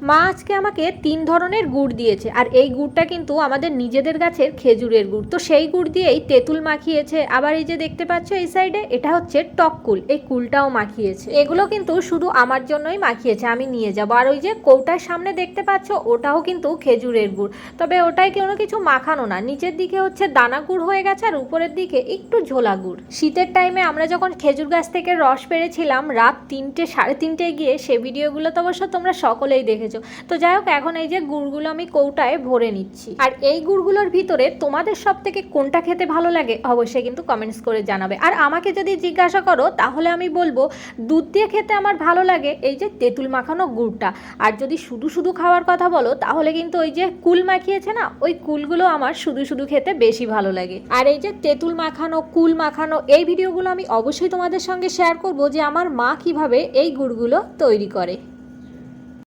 মা আজকে আমাকে 3 ধরনের গুড় দিয়েছে, আর এই গুড়টা কিন্তু আমাদের নিজেদের গাছের খেজুরের গুড়। তো সেই গুড় দিয়েই তেঁতুল মাখিয়েছে। আবার এই যে দেখতে পাচ্ছ এই সাইডে, এটা হচ্ছে টক কুল, এই কুলটাও মাখিয়েছে। এগুলো কিন্তু শুধু আমার জন্যই মাখিয়েছে, আমি নিয়ে যাবো। আর ওই যে কৌটার সামনে দেখতে পাচ্ছ, ওটাও কিন্তু খেজুরের গুড়, তবে ওটাই কোনো কিছু মাখানো না, নিচের দিকে হচ্ছে দানা গুড় হয়ে গেছে আর উপরের দিকে একটু ঝোলা গুড়। শীতের টাইমে আমরা যখন খেজুর গাছ থেকে রস পেড়েছিলাম রাত 3টে 3:30 গিয়ে, সে ভিডিওগুলো তো অবশ্য তোমরা সকলেই দেখেছো। তো যাই হোক, এখন এই যে গুড়গুলো আমি কৌটায় ভরে নিচ্ছি। আর এই গুড়গুলোর ভিতরে তোমাদের সব থেকে কোনটা খেতে ভালো লাগে অবশ্যই কিন্তু কমেন্টস করে জানাবে। আর আমাকে যদি জিজ্ঞাসা করো তাহলে আমি বলবো দুধ দিয়ে খেতে আমার ভালো লাগে এই যে তেঁতুল মাখানো গুড়টা। আর যদি শুধু শুধু খাওয়ার কথা বলো তাহলে কিন্তু ওই যে কুল মাখিয়েছে না, ওই কুলগুলো আমার শুধু শুধু খেতে বেশি ভালো লাগে। আর এই যে তেঁতুল মাখানো, কুল মাখানো, এই ভিডিওগুলো আমি অবশ্যই তোমাদের সঙ্গে শেয়ার করব যে আমার মা কিভাবে এই গুড়গুলো তৈরি করে।